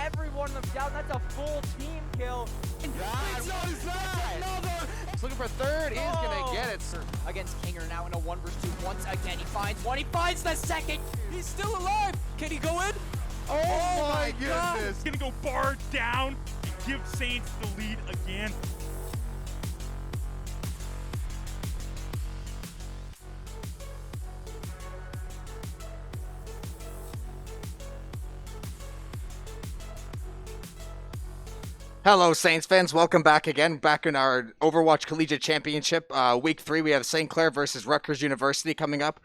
every one of them down. That's a full team kill. He's looking for third. He's gonna get it. Against Kinger now in a 1v2. Once again, he finds one. He finds the second. He's still alive. Can he go in? Oh my goodness. He's gonna go bar down and give Saints the lead again. Hello, Saints fans. Welcome back again. Back in our Overwatch Collegiate Championship. Week 3, we have St. Clair versus Rutgers University coming up.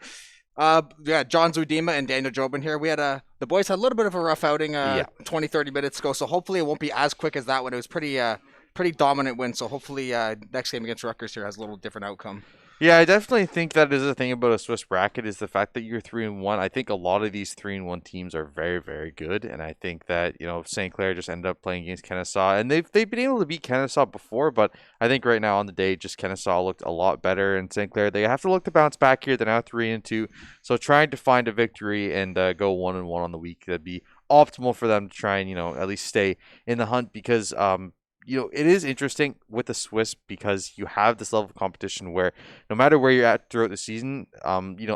Yeah, John Zudima and Daniel Jobin here. We had the boys had a little bit of a rough outing 20-30 minutes ago, so hopefully it won't be as quick as that one. It was pretty dominant win, so hopefully next game against Rutgers here has a little different outcome. Yeah, I definitely think that is the thing about a Swiss bracket is the fact that you're 3-1. I think a lot of these 3-1 teams are very, very good, and I think that St. Clair just ended up playing against Kennesaw, and they've been able to beat Kennesaw before, but I think right now on the day, just Kennesaw looked a lot better, and St. Clair they have to look to bounce back here. They're now 3-2, so trying to find a victory and go 1-1 on the week that'd be optimal for them to try and at least stay in the hunt because it is interesting with the Swiss because you have this level of competition where no matter where you're at throughout the season,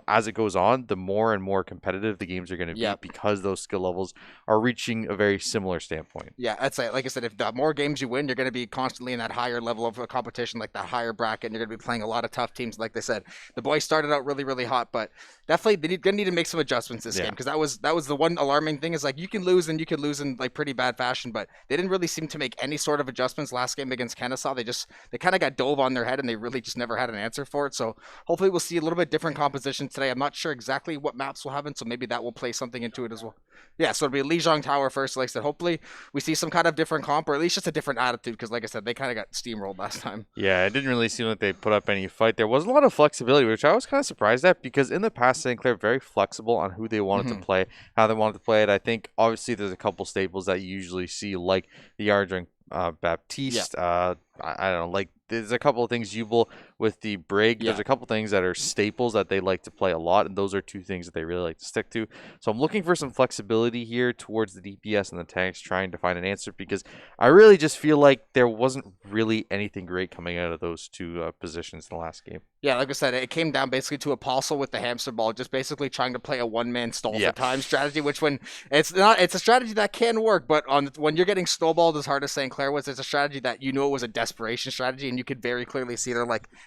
as it goes on, the more and more competitive the games are going to be because those skill levels are reaching a very similar standpoint. Yeah, that's it. Like I said, if the more games you win, you're going to be constantly in that higher level of competition, like that higher bracket, and you're going to be playing a lot of tough teams. Like they said, the boys started out really, really hot, but definitely they're going to need to make some adjustments this game because that was the one alarming thing is like you can lose in like pretty bad fashion, but they didn't really seem to make any sort of adjustments last game against Kennesaw. They kind of got dove on their head and they really just never had an answer for it. So hopefully we'll see a little bit different composition today. I'm not sure exactly what maps will happen, so maybe that will play something into it as well. Yeah, so it'll be Lijiang Tower first. Like I said, hopefully we see some kind of different comp or at least just a different attitude because like I said, they kind of got steamrolled last time. Yeah, it didn't really seem like they put up any fight. There was a lot of flexibility, which I was kind of surprised at because in the past, St. Clair very flexible on who they wanted to play, how they wanted to play it. I think obviously there's a couple staples that you usually see like the Ardring Baptiste. I don't know, like there's a couple of things Jubel with the Brig. There's a couple things that are staples that they like to play a lot, and those are two things that they really like to stick to. So I'm looking for some flexibility here towards the DPS and the tanks, trying to find an answer because I really just feel like there wasn't really anything great coming out of those two positions in the last game. Yeah, like I said, it came down basically to Apostle with the hamster ball, just basically trying to play a one-man stall for time strategy, which when it's a strategy that can work, but when you're getting snowballed as hard as St. Clair was, it's a strategy that it was a desperation strategy, and you could very clearly see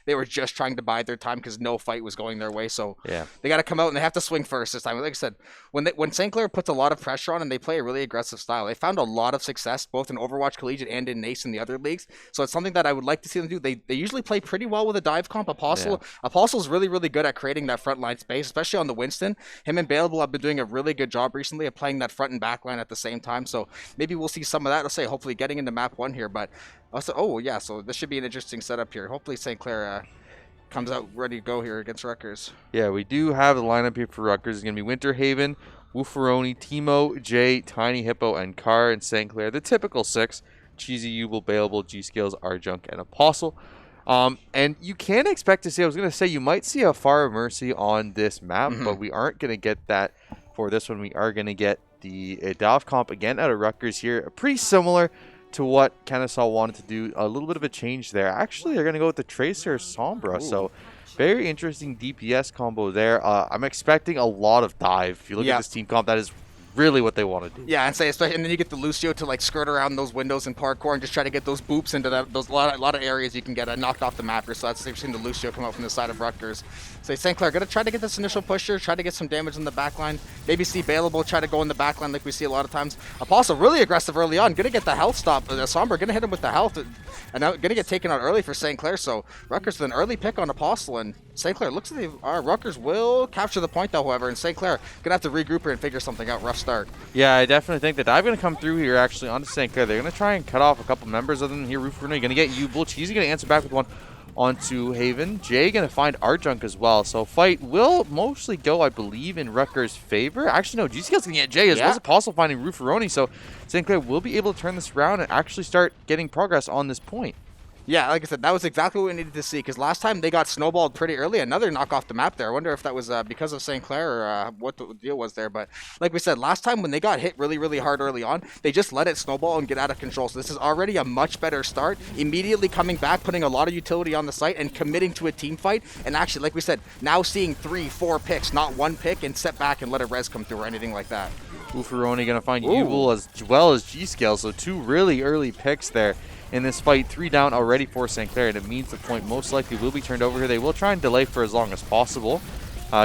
they were just trying to bide their time because no fight was going their way. So they got to come out and they have to swing first this time. Like I said, when St. Clair puts a lot of pressure on and they play a really aggressive style, they found a lot of success both in Overwatch Collegiate and in NACE and the other leagues. So it's something that I would like to see them do. They usually play pretty well with a dive comp. Apostle's really, really good at creating that front line space, especially on the Winston. Him and Bailable have been doing a really good job recently of playing that front and back line at the same time. So maybe we'll see some of that. I'll say hopefully getting into map 1 here, but also, so this should be an interesting setup here. Hopefully St. Clair comes out ready to go here against Rutgers. Yeah, we do have the lineup here for Rutgers. It's going to be Winterhaven, Woofaroni, Timo, Jay, Tiny Hippo, and Carr and St. Clair. The typical 6. Cheesy, Jubel, Bailable, G-Skills, Arjunk, and Apostle. And you can expect to see, I was going to say, you might see a Far of Mercy on this map, but we aren't going to get that for this one. We are going to get the Dov comp again out of Rutgers here. Pretty similar to what Kennesaw wanted to do. A little bit of a change there. Actually, they're going to go with the Tracer Sombra. So very interesting DPS combo there. I'm expecting a lot of dive. If you look at this team comp, that is really what they want to do. Yeah, and then you get the Lucio to like skirt around those windows and parkour and just try to get those boops into those lot of areas you can get knocked off the map. So that's you've seen the Lucio come out from the side of Rutgers. So St. Clair gonna try to get this initial push here, try to get some damage in the back line. Maybe see Bailable try to go in the back line like we see a lot of times. Apostle really aggressive early on, gonna get the health stop. Sombra gonna hit him with the health, and now gonna get taken out early for St. Clair. So Rutgers with an early pick on Apostle, and St. Clair looks like Rutgers will capture the point though, however, and St. Clair gonna have to regroup here and figure something out. Rough start. Yeah, I definitely think that dive going to come through here actually onto St. Clair. They're going to try and cut off a couple members of them here. Roofer going to get Jubel. Cheesy going to answer back with one onto Haven. Jay going to find Arjunk as well. So fight will mostly go, I believe, in Rutgers' favor. Actually, no, GCL's going to get Jay as well as Apostle finding Rooferoni. So St. Clair will be able to turn this around and actually start getting progress on this point. Yeah, like I said, that was exactly what we needed to see, because last time they got snowballed pretty early. Another knock off the map there. I wonder if that was because of St. Clair or what the deal was there. But like we said, last time when they got hit really, really hard early on, they just let it snowball and get out of control. So this is already a much better start. Immediately coming back, putting a lot of utility on the site and committing to a team fight. And actually, like we said, now seeing 3-4 picks, not one pick, and set back and let a res come through or anything like that. Ufuroni going to find Yubel as well as G-Scale, so 2 really early picks there in this fight. 3 down already for St. Clair, and it means the point most likely will be turned over here. They will try and delay for as long as possible.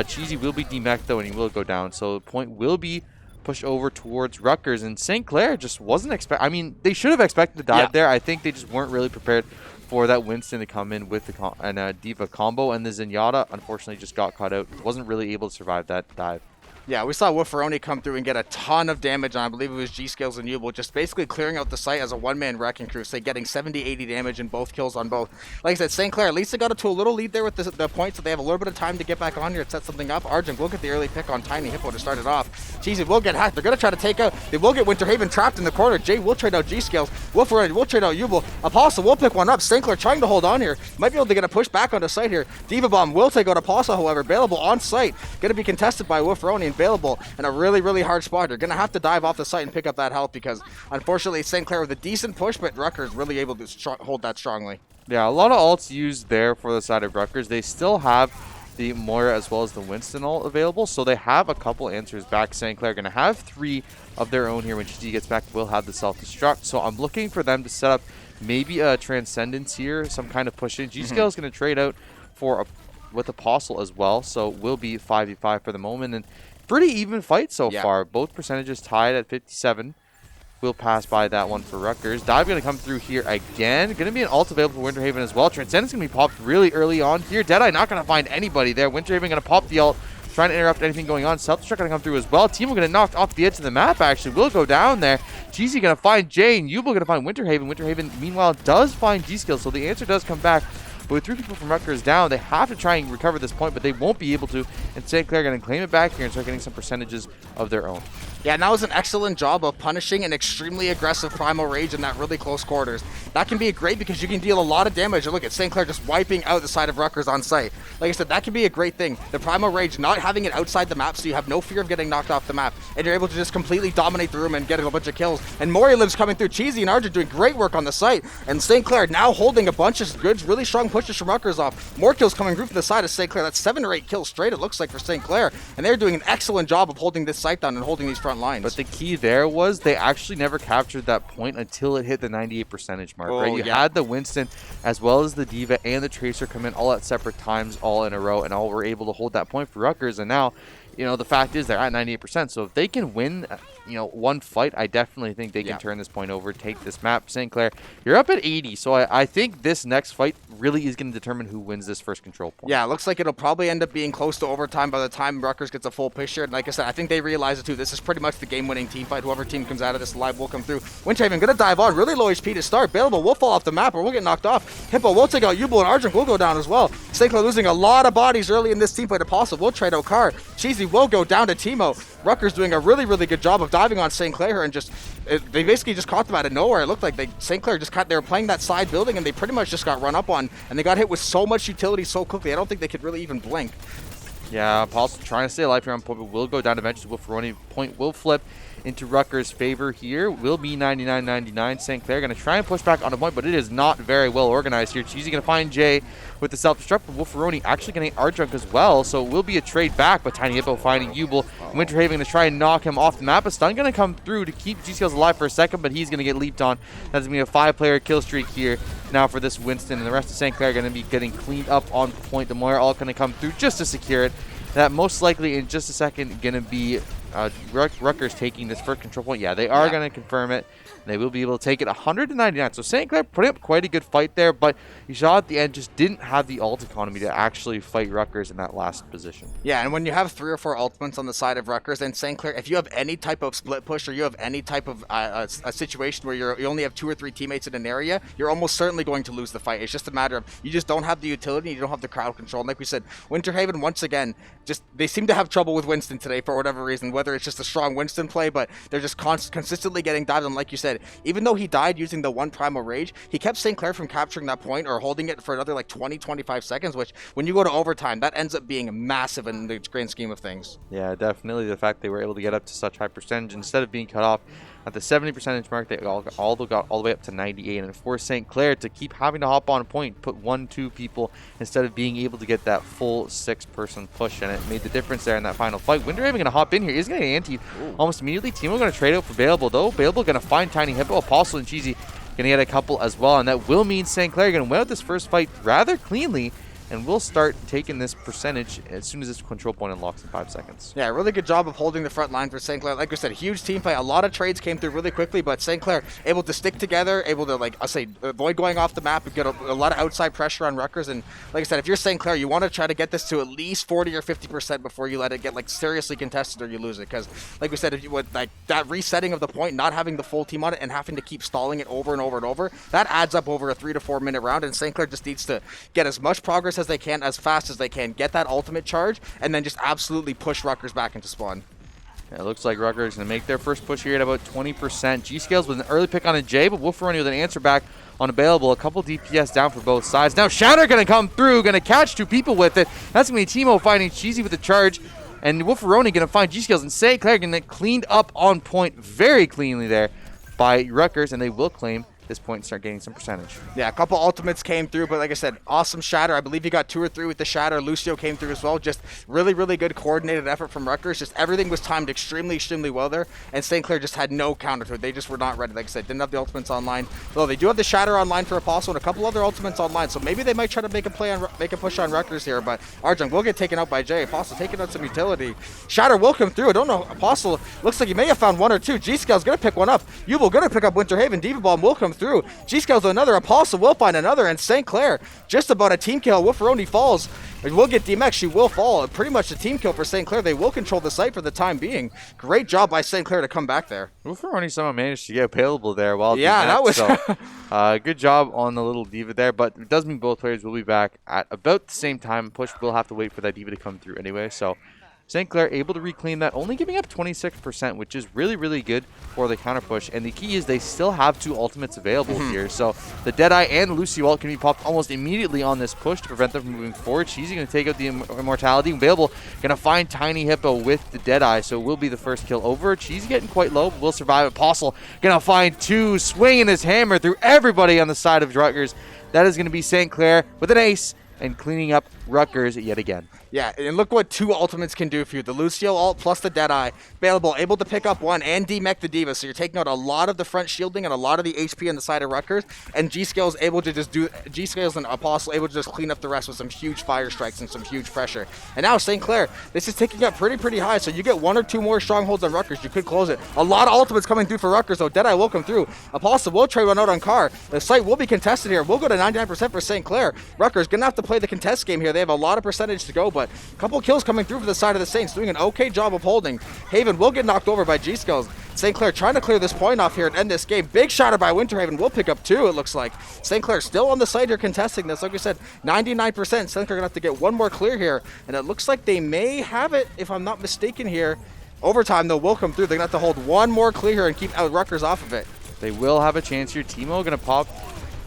Cheesy will be demeched though, and he will go down, so the point will be pushed over towards Rutgers, and St. Clair just wasn't I mean, they should have expected to dive there. I think they just weren't really prepared for that Winston to come in with the Diva combo, and the Zenyatta unfortunately just got caught out. Wasn't really able to survive that dive. Yeah, we saw Woofaroni come through and get a ton of damage on, I believe it was G-Scales and Yubel, just basically clearing out the site as a one-man wrecking crew, say getting 70-80 damage and both kills on both. Like I said, St. Clair, at least they got it to a little lead there with the point, so they have a little bit of time to get back on here and set something up. Argent will get the early pick on Tiny Hippo to start it off. Cheesy will get hacked. They're going to try to take out, they will get Winterhaven trapped in the corner. Jay will trade out G-Scales. Woofaroni will trade out Yubel. Apostle will pick one up. St. Clair trying to hold on here. Might be able to get a push back onto site here. Diva Bomb will take out Apostle, however. Bailable on site. Going to be contested by Woofaroni and Bailable. And a really, really hard spot. They're going to have to dive off the site and pick up that health because, unfortunately, St. Clair with a decent push, but Rutgers really able to hold that strongly. Yeah, a lot of ults used there for the side of Rutgers. They still have the Moira as well as the Winston ult available, so they have a couple answers back. St. Clair going to have 3 of their own here. When GG gets back, will have the self-destruct, so I'm looking for them to set up maybe a Transcendence here, some kind of push in. G-Scale is going to trade out for with Apostle as well, so will be 5v5 for the moment, and pretty even fight so far. Both percentages tied at 57. We'll pass by that one for Rutgers. Dive going to come through here again. Going to be an ult available for Winterhaven as well. Transcendence going to be popped really early on here. Deadeye not going to find anybody there. Winterhaven going to pop the ult, trying to interrupt anything going on. Self-destruct going to come through as well. Team going to knock off the edge of the map, actually. Will go down there. Cheesy going to find Jay, and Yubel going to find Winterhaven. Winterhaven, meanwhile, does find G-Skill, so the answer does come back. But with 3 people from Rutgers down, they have to try and recover this point, but they won't be able to. And St. Clair going to claim it back here and start getting some percentages of their own. Yeah, and that was an excellent job of punishing an extremely aggressive Primal Rage in that really close quarters. That can be great because you can deal a lot of damage. And look at St. Clair just wiping out the side of Rutgers on site. Like I said, that can be a great thing. The Primal Rage, not having it outside the map, so you have no fear of getting knocked off the map. And you're able to just completely dominate the room and get a bunch of kills. And Mori lives coming through. Cheesy and Argent doing great work on the site. And St. Clair now holding a bunch of good, really strong pushes from Rutgers off. More kills coming through from the side of St. Clair. That's 7 or 8 kills straight, it looks like, for St. Clair. And they're doing an excellent job of holding this site down and holding these front lines. But the key there was they actually never captured that point until it hit the 98 percentage mark, right? You had the Winston as well as the Diva and the Tracer come in all at separate times, all in a row, and all were able to hold that point for Rutgers. And now, you know, the fact is they're at 98%. So if they can win, you know, one fight, I definitely think they can turn this point over, take this map. St. Clair, you're up at 80. So I think this next fight really is going to determine who wins this first control point. Yeah, it looks like it'll probably end up being close to overtime by the time Rutgers gets a full picture. And like I said, I think they realize it too. This is pretty much the game-winning team fight. Whoever team comes out of this live will come through. Winterhaven going to dive on. Really low HP to start. Bailable will fall off the map or we'll get knocked off. Hippo will take out Yubel and Argent will go down as well. St. Clair losing a lot of bodies early in this team fight. Apostle will trade out Car. Cheesy will go down to Timo. Rutgers doing a really, really good job of diving on St. Clair here and just, they basically just caught them out of nowhere. It looked like St. Clair just they were playing that side building and they pretty much just got run up on and they got hit with so much utility so quickly. I don't think they could really even blink. Yeah, Apostle trying to stay alive here on point, but will go down eventually. Wolferoni point will flip into Rutgers' favor here. Will be 99-99. St. Clair going to try and push back on a point, but it is not very well organized here. Cheesy going to find Jay with the self-destruct, but Wolferoni actually getting Arjunk as well, so it will be a trade back, but Tiny Hippo finding Yubel. Winterhaven going to try and knock him off the map. A stun going to come through to keep G-Scales alive for a second, but he's going to get leaped on. That's going to be a 5-player kill streak here now for this Winston, and the rest of St. Clair going to be getting cleaned up on point. The Moira all going to come through just to secure it. That most likely in just a second going to be Rutgers taking this first control point. Yeah, they are going to confirm it. They will be able to take it 100-99. So St. Clair putting up quite a good fight there, but you saw at the end just didn't have the ult economy to actually fight Rutgers in that last position. Yeah, and when you have 3 or 4 ultimates on the side of Rutgers and St. Clair, if you have any type of split push or you have any type of a situation where you only have 2 or 3 teammates in an area, you're almost certainly going to lose the fight. It's just a matter of you just don't have the utility, you don't have the crowd control. And like we said, Winterhaven, once again, just they seem to have trouble with Winston today for whatever reason. whether it's just a strong Winston play, but they're just consistently getting dived. And like you said, even though he died using the one Primal Rage, he kept St. Clair from capturing that point or holding it for another like 20-25 seconds, which when you go to overtime, that ends up being massive in the grand scheme of things. Yeah, definitely. The fact they were able to get up to such high percentage instead of being cut off at the 70% mark, they got all the way up to 98, and forced St. Clair to keep having to hop on point, put 1-2 people instead of being able to get that full 6-person push, and it made the difference there in that final fight. Winterhaven going to hop in here. He's going to anti almost immediately. Teemo going to trade out for Bailable, though. Bailable going to find Tiny Hippo. Apostle and Cheesy going to get a couple as well, and that will mean St. Clair going to win out this first fight rather cleanly, and we'll start taking this percentage as soon as this control point unlocks in 5 seconds. Yeah, really good job of holding the front line for St. Clair. Like I said, huge team fight. A lot of trades came through really quickly, but St. Clair able to stick together, able to, like I say, avoid going off the map and get a lot of outside pressure on Rutgers. And like I said, if you're St. Clair, you want to try to get this to at least 40 or 50% before you let it get like seriously contested or you lose it. Because like we said, if you would like that resetting of the point, not having the full team on it and having to keep stalling it over and over and over, that adds up over a 3 to 4 minute round. And St. Clair just needs to get as much progress as they can, as fast as they can, get that ultimate charge, and then just absolutely push Rutgers back into spawn. Yeah, it looks like Rutgers going to make their first push here at about 20%. G-Scales with an early pick on a J, but Wolferoni with an answer back on Available. A couple DPS down for both sides. Now Shatter going to come through, going to catch 2 people with it. That's going to be Teemo finding Cheesy with the charge, and Wolferoni going to find G-Scales, and St. Clair going to cleaned up on point very cleanly there by Rutgers, and they will claim this point and start getting some percentage. Yeah, a couple ultimates came through, but like I said, awesome Shatter. I believe he got 2 or 3 with the Shatter. Lucio came through as well. Just really, really good coordinated effort from Rutgers. Just everything was timed extremely, extremely well there, and St. Clair just had no counter to it. They just were not ready. Like I said, didn't have the ultimates online. Though they do have the Shatter online for Apostle and a couple other ultimates online, so maybe they might try to make a play on, make a push on Rutgers here, but Arjun will get taken out by Jay. Apostle taking out some utility. Shatter will come through. I don't know. Apostle looks like he may have found 1 or 2. G-Scale's going to pick one up. Yubel going to pick up Winterhaven. Diva Bomb will come through. G-Scale's another. Apostle will find another, and St. Clair just about a team kill. Wolferoni falls. It will get DMX. She will fall. Pretty much a team kill for St. Clair. They will control the site for the time being. Great job by St. Clair to come back there. Wolferoni somehow managed to get payable there while yeah, that was so, good job on the little Diva there, but it does mean both players will be back at about the same time. Push will have to wait for that Diva to come through anyway, so St. Clair able to reclaim that, only giving up 26%, which is really, really good for the counter push. And the key is they still have 2 ultimates available here. So the Deadeye and the Lucy ult can be popped almost immediately on this push to prevent them from moving forward. She's going to take out the Immortality. Available, going to find Tiny Hippo with the Deadeye, so it will be the first kill over. She's getting quite low, but will survive. Apostle going to find 2, swinging his hammer through everybody on the side of Rutgers. That is going to be St. Clair with an ace and cleaning up Rutgers yet again. Yeah, and look what 2 ultimates can do for you. The Lucio ult plus the Deadeye. Available, able to pick up 1 and demech the Diva. So you're taking out a lot of the front shielding and a lot of the HP on the side of Rutgers. And G-Scales able to just do, G-Scales and Apostle able to just clean up the rest with some huge fire strikes and some huge pressure. And now St. Clair, this is ticking up pretty high. So you get 1 or 2 more strongholds on Rutgers. You could close it. A lot of ultimates coming through for Rutgers, though. Deadeye will come through. Apostle will trade one out on Car. The site will be contested here. We'll go to 99% for St. Clair. Rutgers going to have to play the contest game here. They have a lot of percentage to go, but a couple kills coming through for the side of the Saints, doing an okay job of holding. Haven will get knocked over by G-Scales. St. Clair trying to clear this point off here and end this game. Big shatter by Winterhaven will pick up 2, it looks like. St. Clair still on the side here contesting this. Like we said, 99%. St. Clair gonna have to get 1 more clear here, and it looks like they may have it, if I'm not mistaken here. Overtime, though, will come through. They're gonna have to hold 1 more clear here and keep Rutgers off of it. They will have a chance here. Teemo gonna pop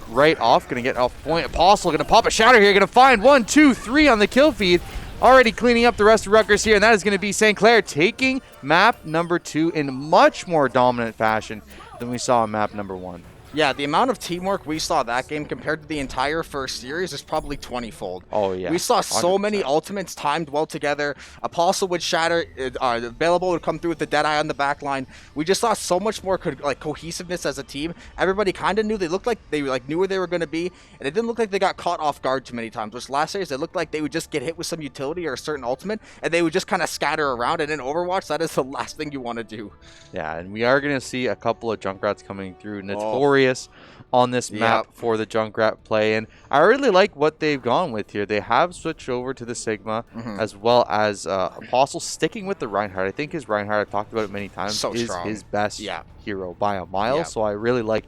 right off, gonna get off point. Apostle gonna pop a shatter here, gonna find 1, 2, 3 on the kill feed. Already cleaning up the rest of Rutgers here, and that is going to be St. Clair taking map number 2 in much more dominant fashion than we saw in map number 1. Yeah, the amount of teamwork we saw that game compared to the entire first series is probably 20-fold. Oh, yeah. We saw so 100%. many ultimates timed well together. Apostle would shatter, Available would come through with the Deadeye on the back line. We just saw so much more cohesiveness as a team. Everybody kind of knew, they looked like they knew where they were going to be, and it didn't look like they got caught off guard too many times. Which last series, it looked like they would just get hit with some utility or a certain ultimate, and they would just kind of scatter around. And in Overwatch, that is the last thing you want to do. Yeah, and we are going to see a couple of Junkrats coming through. Notorious on this map for the Junkrat play, and I really like what they've gone with here. They have switched over to the Sigma, as well as Apostle sticking with the Reinhardt. I think his Reinhardt, I've talked about it many times, is strong. His best hero by a mile, so I really like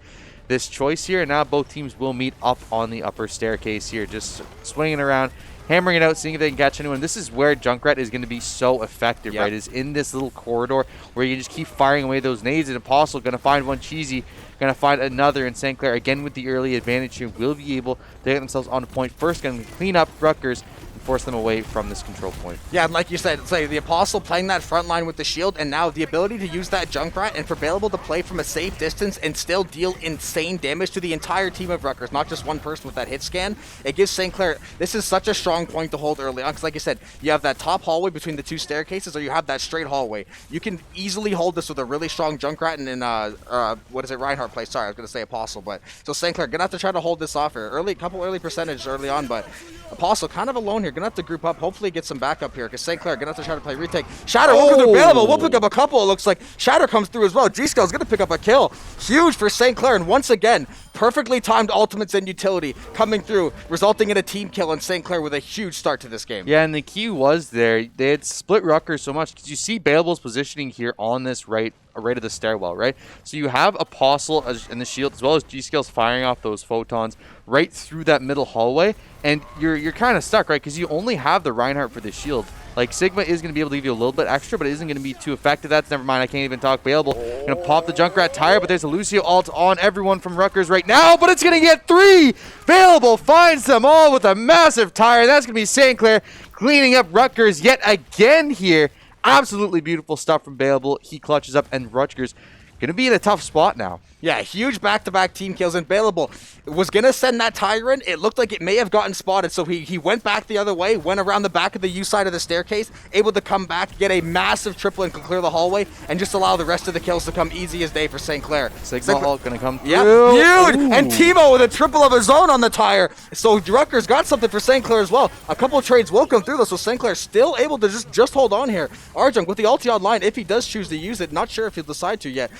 this choice here. And now both teams will meet up on the upper staircase here, just swinging around, hammering it out, seeing if they can catch anyone. This is where Junkrat is going to be so effective, Yep. right? Is in this little corridor where you just keep firing away those nades. And Apostle going to find one cheesy, going to find another, and St. Clair, again with the early advantage here, will be able to get themselves on a point. First, going to clean up Rutgers and force them away from this control point. Yeah, and like you said, it's like the Apostle playing that front line with the shield, and now the ability to use that Junkrat and for Available to play from a safe distance and still deal insane damage to the entire team of Rutgers, not just one person with that hit scan. It gives St. Clair, this is such a strong point to hold early on, because like I said, you have that top hallway between the two staircases, or you have that straight hallway. You can easily hold this with a really strong Junkrat and what is it, Reinhardt plays? Sorry, I was going to say Apostle, but so St. Clair, going to have to try to hold this off here. Couple early percentages early on, but Apostle kind of alone here, going to have to group up, hopefully get some backup here, because St. Clair going to have to try to play retake. Shatter, welcome to Available, we'll pick up a couple, it looks like. Shatter comes through as well. G-Scale's going to pick up a kill. Huge for St. Clair, and once again, perfectly timed ultimates and utility coming through, resulting in a team kill, and St. Clair with a huge start to this game. Yeah, and the key was there, they had split Rutgers so much, because you see Available's positioning here on this right of the stairwell, right? So you have Apostle in the shield, as well as G-Scales firing off those photons right through that middle hallway, and you're kind of stuck, right? Because you only have the Reinhardt for the shield. Like, Sigma is going to be able to give you a little bit extra, but it isn't going to be too effective. That's never mind. I can't even talk Available. Going to pop the Junkrat tire, but there's a Lucio ult on everyone from Rutgers right now, but it's going to get 3. Available finds them all with a massive tire. That's going to be St. Clair cleaning up Rutgers yet again here. Absolutely beautiful stuff from Available. He clutches up, and Rutgers going to be in a tough spot now. Yeah, huge back-to-back team kills, and Available was going to send that tire in. It looked like it may have gotten spotted, so he went back the other way, went around the back of the U side of the staircase, able to come back, get a massive triple and clear the hallway, and just allow the rest of the kills to come easy as day for St. Clair. Sigma ult going to come through. Yeah, huge! Ooh. And Timo with a triple of his own on the tire. So Rutgers got something for St. Clair as well. A couple of trades will come through, though, so St. Clair still able to just hold on here. Arjunk with the ulti online, if he does choose to use it, not sure if he'll decide to yet.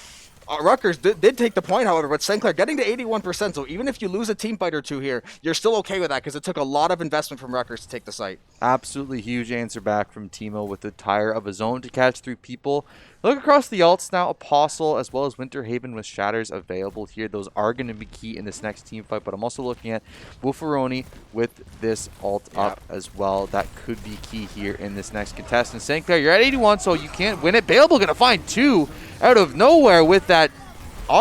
Rutgers did take the point, however, but St. Clair getting to 81%, so even if you lose a team fight or two here, you're still okay with that because it took a lot of investment from Rutgers to take the site. Absolutely huge answer back from Timo with the tire of his own to catch 3 people. Look across the alts now, Apostle as well as Winterhaven with Shatters available here. Those are going to be key in this next team fight, but I'm also looking at Wolferoni with this ult up as well. That could be key here in this next contest. And St. Clair, you're at 81, so you can't win it. Available going to find 2 out of nowhere with that.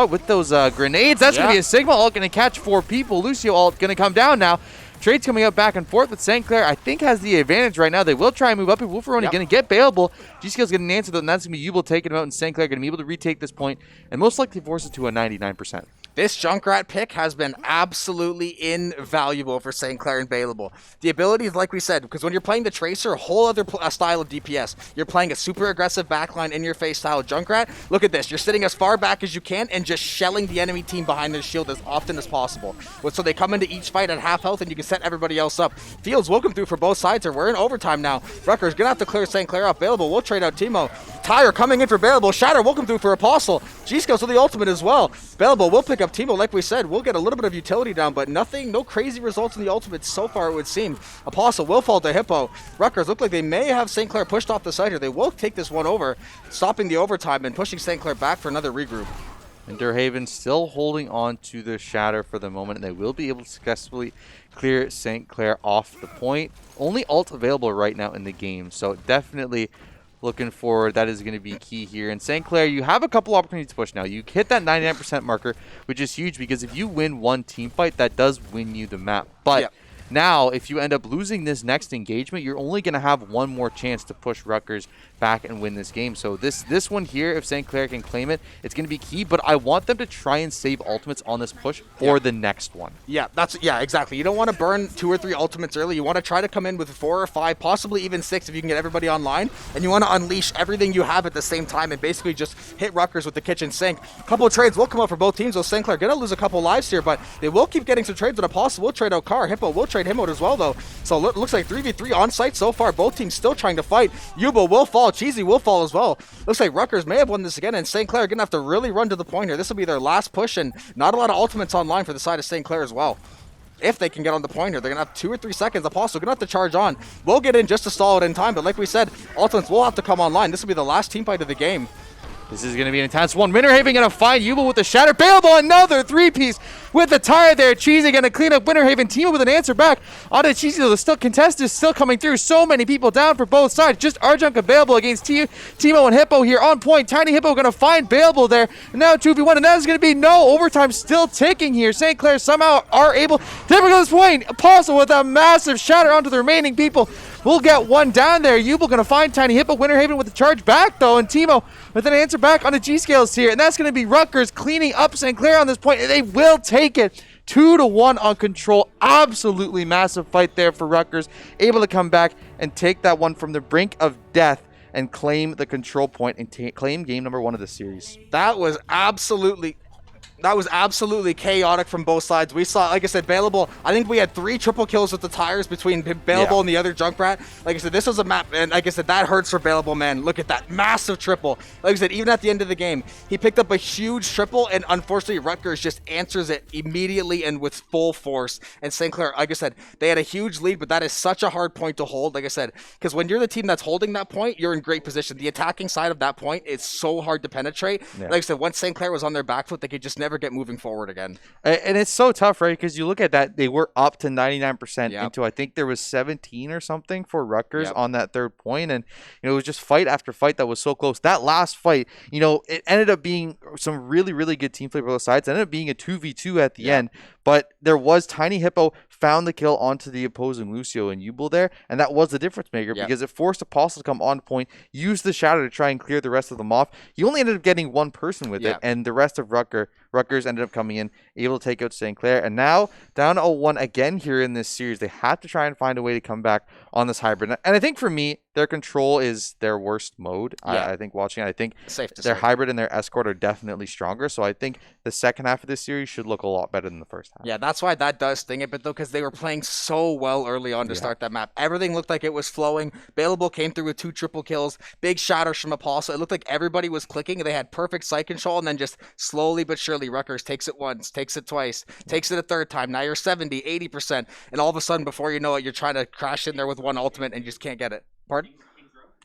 With those grenades. That's going to be a Sigma ult, going to catch 4 people. Lucio ult going to come down now. Trades coming up back and forth, but St. Clair, I think, has the advantage right now. They will try and move up. If Wolferoni going to get Available, G-Skill's getting an answer, and that's going to be Yubel taking him out, and St. Clair going to be able to retake this point and most likely force it to a 99%. This Junkrat pick has been absolutely invaluable for St. Clair and Available. The abilities, like we said, because when you're playing the Tracer, a whole other style of DPS. You're playing a super aggressive backline in-your-face style of Junkrat. Look at this. You're sitting as far back as you can and just shelling the enemy team behind their shield as often as possible. So they come into each fight at half health and you can set everybody else up. Fields will come through for both sides here. We're in overtime now. Rutgers going to have to clear St. Clair off. Available will trade out Timo. Tire coming in for Available. Shatter will come through for Apostle. G-Skills with the ultimate as well. Available will pick up Timo. Like we said, we'll get a little bit of utility down, but no crazy results in the ultimate so far, it would seem. Apostle will fall to Hippo. Rutgers look like they may have St. Clair pushed off the side here. They will take this one over, stopping the overtime and pushing St. Clair back for another regroup. Winterhaven still holding on to the Shatter for the moment, and they will be able to successfully clear St. Clair off the point. Only ult available right now in the game, so definitely looking forward, that is going to be key here. And St. Clair, you have a couple opportunities to push now. You hit that 99% marker, which is huge because if you win one team fight, that does win you the map. But now, if you end up losing this next engagement, you're only going to have one more chance to push Rutgers back and win this game. So this one here, if St. Clair can claim it, it's going to be key. But I want them to try and save ultimates on this push for the next one. Yeah, exactly. You don't want to burn 2 or 3 ultimates early. You want to try to come in with 4 or 5, possibly even 6 if you can get everybody online. And you want to unleash everything you have at the same time and basically just hit Rutgers with the kitchen sink. A couple of trades will come up for both teams. So St. Clair going to lose a couple lives here, but they will keep getting some trades with Apostle. Will trade out Car. Hippo will trade him out as well, though. So it looks like 3v3 on site so far. Both teams still trying to fight. Yubo will fall. Cheesy will fall as well. Looks like Rutgers may have won this again, and St. Clair are going to have to really run to the point here. This will be their last push, and not a lot of ultimates online for the side of St. Clair as well. If they can get on the point here, they're going to have 2 or 3 seconds. Apostle going to have to charge on. We'll get in just to stall it in time, but like we said, ultimates will have to come online. This will be the last team fight of the game. This is going to be an intense one. Winterhaven going to find Yubel with the shatter. Bailable, another three-piece with the tire there. Cheesy going to clean up Winterhaven. Timo with an answer back onto Cheesy, though. The still contest is still coming through. So many people down for both sides. Just Arjunk available against Timo and Hippo here on point. Tiny Hippo going to find Bailable there. And now 2v1, and that is going to be no overtime still ticking here. St. Clair somehow are able to take this point. Apostle with a massive shatter onto the remaining people. We'll get one down there. Yubel going to find Tiny Hippo. Winterhaven with the charge back, though. And Timo with an answer back on the G-Scales here. And that's going to be Rutgers cleaning up St. Clair on this point. And they will take it 2-1 on control. Absolutely massive fight there for Rutgers. Able to come back and take that one from the brink of death and claim the control point and claim game number 1 of the series. That was absolutely chaotic from both sides. We saw, like I said, Bailable. I think we had 3 triple kills with the tires between Bailable and the other Junkrat. Like I said, this was a map, and like I said, that hurts for Bailable, man. Look at that massive triple. Like I said, even at the end of the game, he picked up a huge triple, and unfortunately, Rutgers just answers it immediately and with full force. And St. Clair, like I said, they had a huge lead, but that is such a hard point to hold, like I said, because when you're the team that's holding that point, you're in great position. The attacking side of that point is so hard to penetrate. Yeah. Like I said, once St. Clair was on their back foot, they could just never get moving forward again. And it's so tough, right? Because you look at that, they were up to 99% into, I think there was 17 or something for Rutgers on that third point. And, you know, it was just fight after fight that was so close. That last fight, you know, it ended up being some really, really good team play for both sides. It ended up being a 2v2 at the end. But there was Tiny Hippo found the kill onto the opposing Lucio and Yubel there, and that was the difference maker because it forced Apostle to come on point, use the shadow to try and clear the rest of them off. You only ended up getting one person with it, and the rest of Rutgers ended up coming in, able to take out St. Clair, and now down 0-1 again here in this series. They had to try and find a way to come back on this hybrid. And I think for me, their control is their worst mode. I think watching it, I think their hybrid and their escort are definitely stronger. So I think the second half of this series should look a lot better than the first half. Yeah, that's why that does sting a bit, though, because they were playing so well early on to start that map. Everything looked like it was flowing. Bailable came through with 2 triple kills, big shatters from Apostle. It looked like everybody was clicking. They had perfect site control, and then just slowly but surely, Rutgers takes it once, takes it twice, takes it a third time. Now you're 70, 80%, and all of a sudden, before you know it, you're trying to crash in there with one ultimate and you just can't get it. Pardon?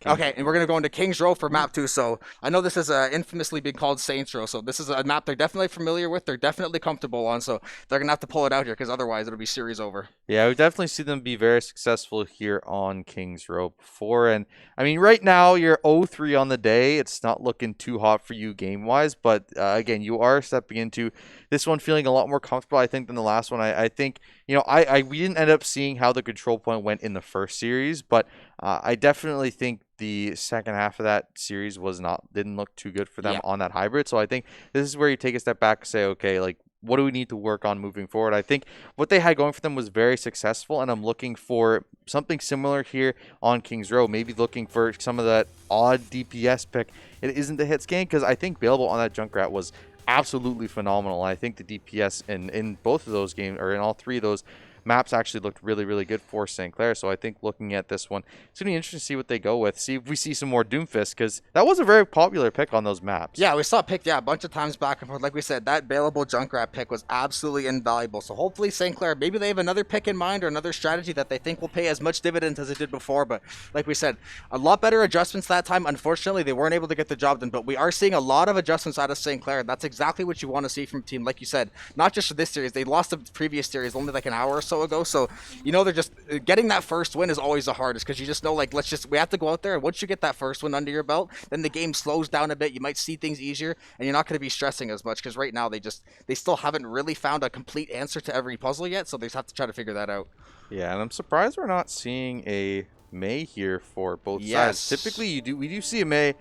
Okay, and we're going to go into King's Row for map 2. So I know this is infamously been called Saints Row. So this is a map they're definitely familiar with. They're definitely comfortable on. So they're going to have to pull it out here because otherwise it'll be series over. Yeah, we definitely see them be very successful here on King's Row before. And I mean, right now you're 0-3 on the day. It's not looking too hot for you game-wise. But again, you are stepping into this one feeling a lot more comfortable, I think, than the last one. I think, you know, we didn't end up seeing how the control point went in the first series. But I definitely think the second half of that series didn't look too good for them on that hybrid. So I think this is where you take a step back and say, okay, like, what do we need to work on moving forward? I think what they had going for them was very successful, and I'm looking for something similar here on King's Row. Maybe looking for some of that odd DPS pick. It isn't the hit scan, because I think Bailable on that Junkrat was absolutely phenomenal. I think the DPS in both of those games, or in all 3 of those maps, actually looked really, really good for St. Clair. So I think looking at this one, it's going to be interesting to see what they go with. See if we see some more Doomfist, because that was a very popular pick on those maps. Yeah, we saw it picked, a bunch of times back and forth. Like we said, that Bailable Junkrat pick was absolutely invaluable. So hopefully St. Clair, maybe they have another pick in mind or another strategy that they think will pay as much dividends as it did before. But like we said, a lot better adjustments that time. Unfortunately, they weren't able to get the job done. But we are seeing a lot of adjustments out of St. Clair. That's exactly what you want to see from a team. Like you said, not just for this series. They lost the previous series only like an hour or so ago. So you know, they're just getting that first win is always the hardest, because you just know, like, we have to go out there, and once you get that first win under your belt, then the game slows down a bit. You might see things easier, and you're not going to be stressing as much, because right now they still haven't really found a complete answer to every puzzle yet, so they just have to try to figure that out. Yeah, and I'm surprised we're not seeing a May here for both sides. Typically we do see a May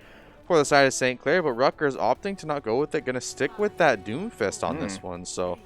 for the side of St. Clair, but Rutgers opting to not go with it, going to stick with that Doomfist on this one. So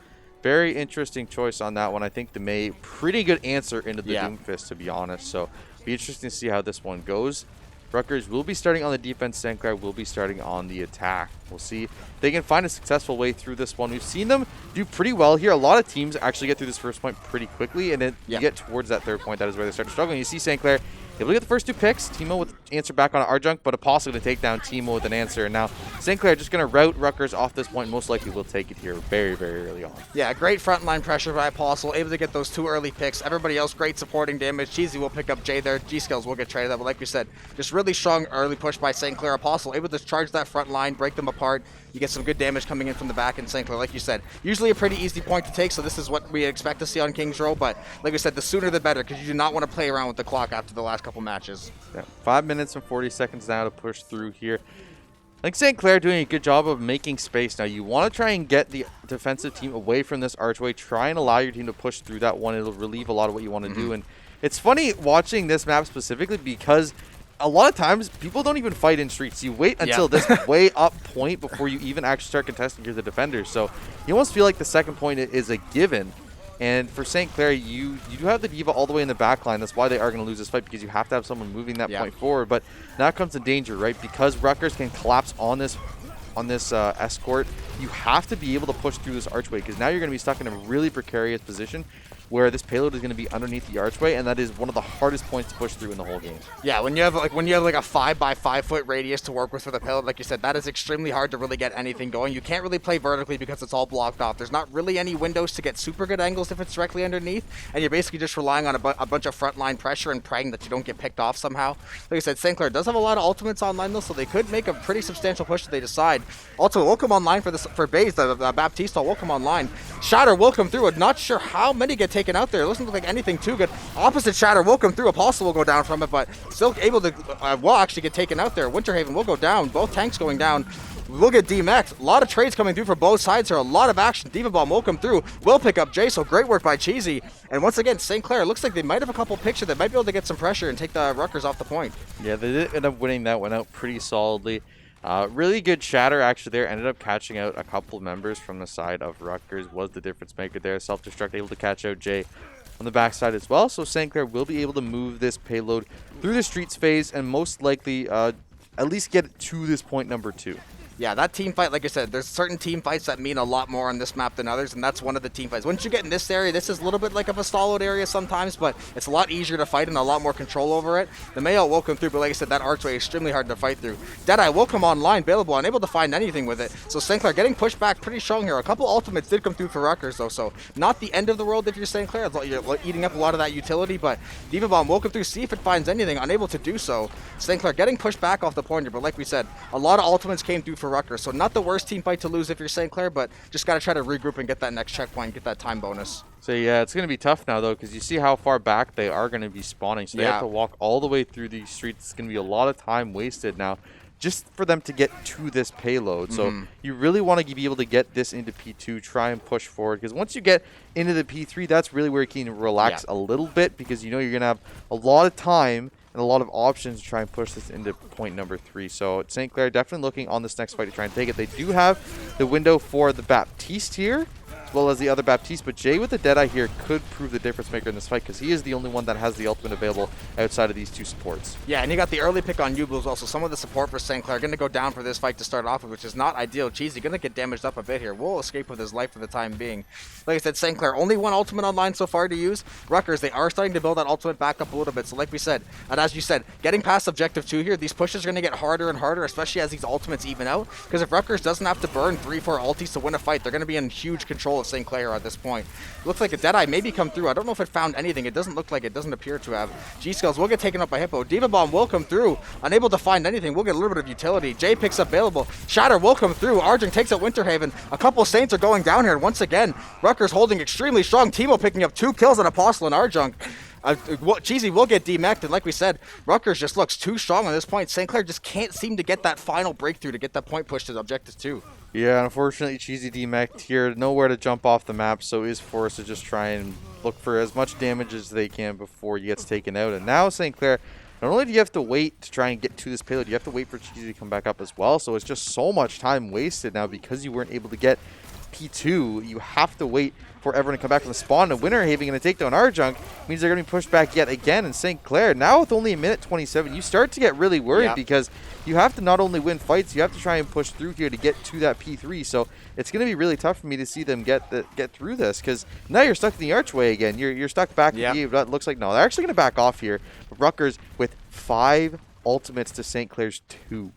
very interesting choice on that one. I think the May, pretty good answer into the Doomfist, to be honest. So be interesting to see how this one goes. Rutgers will be starting on the defense. St. Clair will be starting on the attack. We'll see if they can find a successful way through this one. We've seen them do pretty well here. A lot of teams actually get through this first point pretty quickly, and then you get towards that third point. That is where they start struggling. You see St. Clair able to get the first 2 picks. Timo with the answer back on Arjunk, but Apostle going to take down Timo with an answer. And now St. Clair just going to route Rutgers off this point. Most likely will take it here very, very early on. Yeah, great frontline pressure by Apostle, able to get those 2 early picks. Everybody else, great supporting damage. Cheesy will pick up Jay there. G-Skills will get traded up, but like we said, just really strong early push by St. Clair. Apostle able to charge that front line, break them apart. You get some good damage coming in from the back in St. Clair. Like you said, usually a pretty easy point to take, so this is what we expect to see on Kings Row, but like I said, the sooner the better, because you do not want to play around with the clock after the last couple matches. Yeah, 5 minutes and 40 seconds now to push through here. Like St. Clair doing a good job of making space. Now you want to try and get the defensive team away from this archway. Try and allow your team to push through that one. It'll relieve a lot of what you want to do. And it's funny watching this map specifically because a lot of times people don't even fight in streets. You wait until this way up point before you even actually start contesting here the defenders. So you almost feel like the second point is a given. And for St. Clair, you do have the D.Va all the way in the back line. That's why they are going to lose this fight, because you have to have someone moving that point forward. But now comes the danger, right? Because Rutgers can collapse on this escort, you have to be able to push through this archway, because now you're going to be stuck in a really precarious position where this payload is going to be underneath the archway, and that is one of the hardest points to push through in the whole game. Yeah, when you have like a 5 by 5 foot radius to work with for the payload, like you said, that is extremely hard to really get anything going. You can't really play vertically because it's all blocked off. There's not really any windows to get super good angles if it's directly underneath, and you're basically just relying on a bunch of frontline pressure and praying that you don't get picked off somehow. Like I said, St. Clair does have a lot of ultimates online though, so they could make a pretty substantial push if they decide. Also, will come online for Baze, the Baptiste will come online. Shatter will come through. I'm not sure how many get taken out there. It doesn't look like anything too good. Opposite Shatter will come through. Apostle will go down from it, but still able to will actually get taken out there. Winterhaven will go down. Both tanks going down. We'll get DMX. A lot of trades coming through for both sides here. A lot of action. D.Va Bomb will come through. Will pick up Jay, so great work by Cheesy. And once again, St. Clair, looks like they might have a couple picks here that might be able to get some pressure and take the Rutgers off the point. Yeah, they did end up winning that one out pretty solidly. Really good Shatter actually there. Ended up catching out a couple members from the side of Rutgers. Was the difference maker there. Self-destruct able to catch out Jay on the backside as well. So St. Clair will be able to move this payload through the streets phase and most likely at least get it to this point number 2. Yeah, that team fight, like I said, there's certain team fights that mean a lot more on this map than others, and that's one of the team fights. Once you get in this area, this is a little bit like of a stall-out area sometimes, but it's a lot easier to fight and a lot more control over it. The Mayo will come through, but like I said, that archway is extremely hard to fight through. Deadeye will come online, bailable, unable to find anything with it. So St. Clair getting pushed back pretty strong here. A couple ultimates did come through for Rutgers, though, so not the end of the world if you're St. Clair. You're eating up a lot of that utility, but D.Va Bomb will come through, see if it finds anything, unable to do so. St. Clair getting pushed back off the point here, but like we said, a lot of ultimates came through for Rutgers, so not the worst team fight to lose if you're St. Clair, but just got to try to regroup and get that next checkpoint, get that time bonus. So yeah, it's going to be tough now though, because you see how far back they are going to be spawning, so they have to walk all the way through these streets. It's going to be a lot of time wasted now just for them to get to this payload. So you really want to be able to get this into P2, try and push forward, because once you get into the P3, that's really where you can relax a little bit, because you know you're going to have a lot of time and a lot of options to try and push this into point number 3. So St. Clair definitely looking on this next fight to try and take it. They do have the window for the Baptiste here, as well as the other Baptiste, but Jay with the Deadeye here could prove the difference maker in this fight, because he is the only one that has the ultimate available outside of these 2 supports. Yeah, and you got the early pick on Uble as well, so some of the support for St. Clair going to go down for this fight to start off with, which is not ideal. Cheesy going to get damaged up a bit here. Will escape with his life for the time being. Like I said, St. Clair only one ultimate online so far to use. Rutgers, they are starting to build that ultimate back up a little bit, so like we said, and as you said, getting past objective 2 here, these pushes are going to get harder and harder, especially as these ultimates even out, because if Rutgers doesn't have to burn 3-4 ultis to win a fight, they're going to be in huge control of St. Clair at this point. Looks like a Deadeye maybe come through. I don't know if it found anything. It doesn't look like it. Doesn't appear to have. G-Skulls will get taken up by Hippo. D.Va Bomb will come through. Unable to find anything. We'll get a little bit of utility. Jay picks up available. Shatter will come through. Arjun takes out Winterhaven. A couple Saints are going down here. And once again, Rutgers holding extremely strong. Timo picking up 2 kills on Apostle and Arjun. Cheesy will get demeched, and like we said, Rutgers just looks too strong on this point. St. Clair just can't seem to get that final breakthrough to get that point pushed to the objective 2. Yeah, unfortunately, Cheesy demeched here. Nowhere to jump off the map, so is forced to just try and look for as much damage as they can before he gets taken out. And now St. Clair, not only do you have to wait to try and get to this payload, you have to wait for Cheesy to come back up as well. So it's just so much time wasted now because you weren't able to get P2. You have to wait for everyone to come back from the spawn. And Winter Haven going to take down Arjunk means they're going to be pushed back yet again. And St. Clair, now with only a minute 27, you start to get really worried because you have to not only win fights, you have to try and push through here to get to that P3. So it's going to be really tough for me to see them get through this, because now you're stuck in the archway again. You're stuck back. That looks like no, they're actually going to back off here. But Rutgers with 5 ultimates to St. Clair's 2.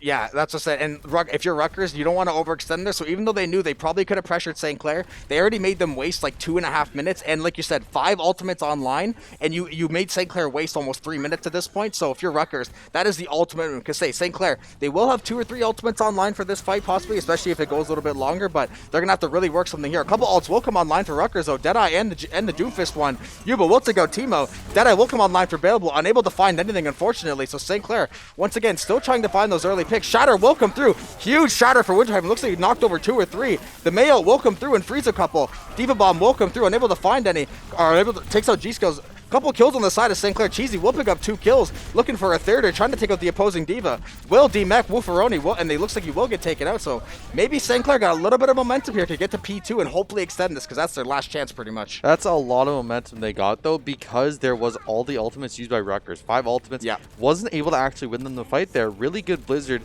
Yeah, that's what I said. And if you're Rutgers, you don't want to overextend this. So even though they knew they probably could have pressured St. Clair, they already made them waste like 2.5 minutes. And like you said, 5 ultimates online, and you made St. Clair waste almost 3 minutes at this point. So if you're Rutgers, that is the ultimate. Because say St. Clair, they will have 2 or 3 ultimates online for this fight, possibly, especially if it goes a little bit longer. But they're gonna have to really work something here. A couple ults will come online for Rutgers, though. Deadeye and the Doomfist one. Yuba will take out Timo. Deadeye will come online for Bailable, unable to find anything, unfortunately. So St. Clair, once again, still trying to find those early picks. Shatter will come through. Huge shatter for Winterhaven. Looks like he knocked over 2 or 3. The Mayo will come through and freeze a couple. Diva Bomb will come through, unable to find any. Takes out G-Skills. Couple kills on the side of St. Clair. Cheesy will pick up 2 kills, looking for a third, or trying to take out the opposing Diva. Will D-Mech, Wolferoni, and it looks like he will get taken out. So maybe St. Clair got a little bit of momentum here to get to P2 and hopefully extend this, because that's their last chance pretty much. That's a lot of momentum they got, though, because there was all the ultimates used by Rutgers. 5 ultimates. Wasn't able to actually win them the fight there. Really good Blizzard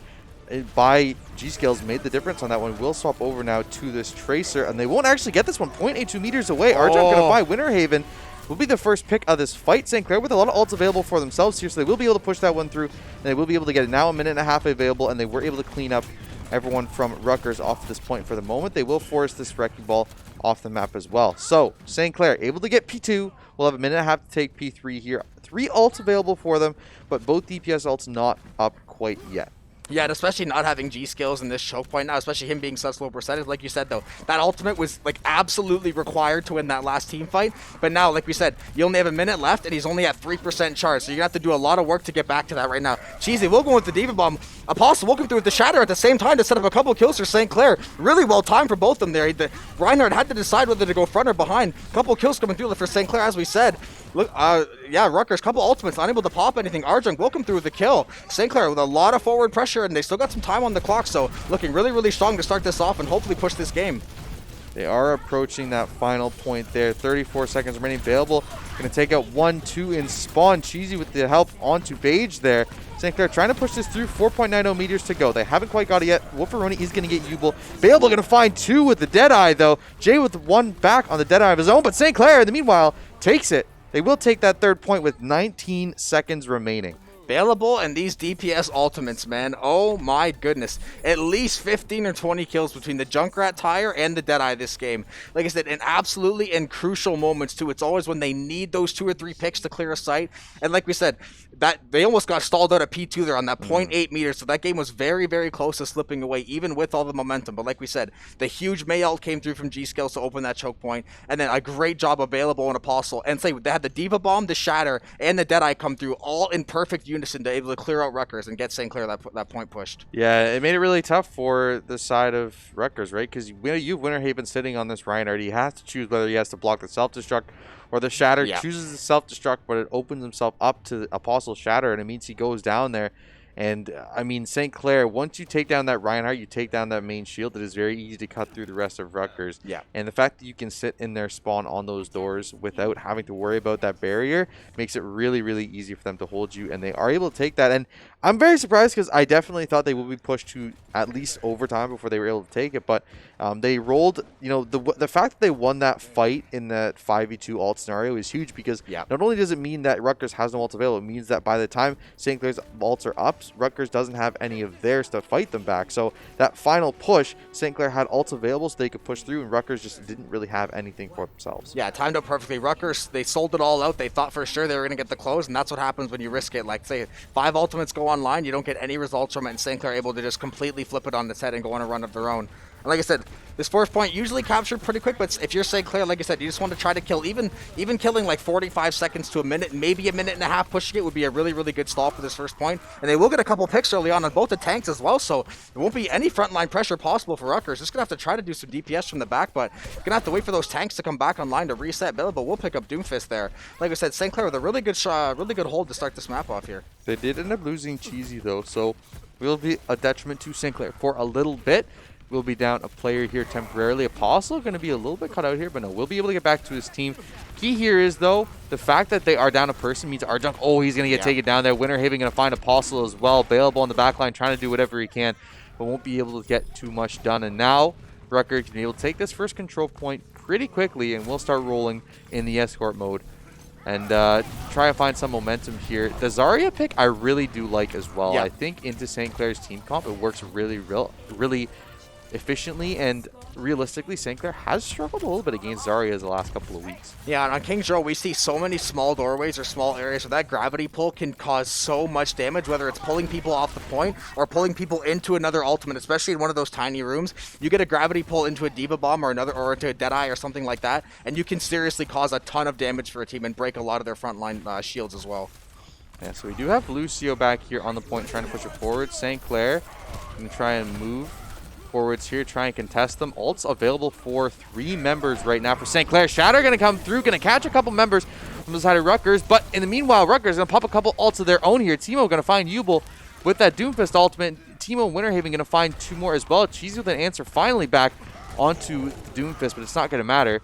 by G-Skills made the difference on that one. We'll swap over now to this Tracer, and they won't actually get this one. 0.82 meters away. Arjun going to buy Winter Haven. Will be the first pick of this fight. St. Clair with a lot of ults available for themselves here, so they will be able to push that one through, and they will be able to get it now. 1.5 minutes available, and they were able to clean up everyone from Rutgers off this point for the moment. They will force this Wrecking Ball off the map as well. So St. Clair able to get P2. We'll have 1.5 minutes to take P3 here. 3 ults available for them, but both DPS ults not up quite yet. Yeah, and especially not having G-Skills in this choke point now, especially him being such low percentage. Like you said, though, that ultimate was like absolutely required to win that last team fight. But now, like we said, you only have 1 minute left, and he's only at 3% charge. So you're going to have to do a lot of work to get back to that right now. Cheesy will go with the Diva Bomb. Apostle will come through with the Shatter at the same time to set up a couple kills for St. Clair. Really well timed for both of them there. Reinhardt had to decide whether to go front or behind. Couple kills coming through for St. Clair, as we said. Look, yeah, Rutgers, couple ultimates, unable to pop anything. Arjun will come through with the kill. St. Clair with a lot of forward pressure, and they still got some time on the clock, so looking really, really strong to start this off and hopefully push this game. They are approaching that final point there. 34 seconds remaining. Available. Going to take out 1-2 in spawn. Cheesy with the help onto Bage there. St. Clair trying to push this through. 4.90 meters to go. They haven't quite got it yet. Wolferoni is going to get Ubel. Bailable going to find 2 with the Deadeye, though. Jay with 1 back on the Deadeye of his own, but St. Clair, in the meanwhile, takes it. They will take that 3rd point with 19 seconds remaining. Available, and these DPS ultimates, man, oh my goodness. At least 15 or 20 kills between the Junkrat Tire and the Deadeye this game. Like I said, absolutely in crucial moments too. It's always when they need those 2 or 3 picks to clear a site. And like we said, that they almost got stalled out at P2 there on that 0.8 meters. So that game was very, very close to slipping away, even with all the momentum. But like we said, the huge May ult came through from G-Skills to open that choke point. And then a great job available on Apostle. And say they had the Diva Bomb, the Shatter, and the Deadeye come through all in perfect unison to able to clear out Rutgers and get St. Clair that point pushed. Yeah, it made it really tough for the side of Rutgers, right? Because you have Winter Haven sitting on this Reinhardt. He has to choose whether he has to block the self-destruct or the Shatter. Chooses the self-destruct, but it opens himself up to the Apostle Shatter, and it means he goes down there. And, I mean, St. Clair, once you take down that Reinhardt, you take down that main shield, it is very easy to cut through the rest of Rutgers. Yeah. And the fact that you can sit in their spawn on those doors without having to worry about that barrier makes it really, really easy for them to hold you, and they are able to take that. And I'm very surprised because I definitely thought they would be pushed to at least overtime before they were able to take it. But they rolled, you know, the fact that they won that fight in that 5v2 ult scenario is huge because not only does it mean that Rutgers has no ults available, it means that by the time St. Clair's ults are up, Rutgers doesn't have any of theirs to fight them back. So that final push, St. Clair had ults available so they could push through, and Rutgers just didn't really have anything for themselves. Yeah, timed out perfectly. Rutgers, they sold it all out. They thought for sure they were going to get the close, and that's what happens when you risk it. Like, say, 5 ultimates go online, you don't get any results from it, and St. Clair able to just completely flip it on its head and go on a run of their own. And like I said, this 4th point usually captured pretty quick, but if you're St. Clair, like I said, you just want to try to kill, even killing like 45 seconds to a minute, maybe 1.5 minutes pushing it would be a really, really good stall for this 1st point. And they will get a couple picks early on both the tanks as well, so there won't be any frontline pressure possible for Rutgers. Just going to have to try to do some DPS from the back, but going to have to wait for those tanks to come back online to reset Bill, but we'll pick up Doomfist there. Like I said, St. Clair with a really good hold to start this map off here. They did end up losing Cheesy though, so will be a detriment to St. Clair for a little bit. will be down a player here temporarily. Apostle going to be a little bit cut out here, but no, we'll be able to get back to his team. Key here is, though, the fact that they are down a person means Arjunk, he's going to get taken down there. Winter Haven going to find Apostle as well. Bailable on the back line, trying to do whatever he can, but won't be able to get too much done. And now Rutgers can be able to take this first control point pretty quickly, and we'll start rolling in the escort mode and try and find some momentum here. The Zarya pick I really do like as well. I think into St. Clair's team comp, it works really efficiently, and realistically, St. Clair has struggled a little bit against Zarya the last couple of weeks. Yeah, and on King's Row, we see so many small doorways or small areas where that gravity pull can cause so much damage, whether it's pulling people off the point or pulling people into another ultimate, especially in one of those tiny rooms. You get a gravity pull into a Diva Bomb or into a Deadeye or something like that, and you can seriously cause a ton of damage for a team and break a lot of their frontline shields as well. Yeah, so we do have Lucio back here on the point trying to push it forward. St. Clair going to try and move forwards here, try and contest them. Ults available for 3 members right now for St. Clair. Shatter going to come through, going to catch a couple members from the side of Rutgers, but in the meanwhile, Rutgers going to pop a couple ults of their own here. Timo going to find Yubel with that Doomfist ultimate. Timo and Winter Haven going to find 2 more as well. Cheesy with an answer finally back onto Doomfist, but it's not going to matter.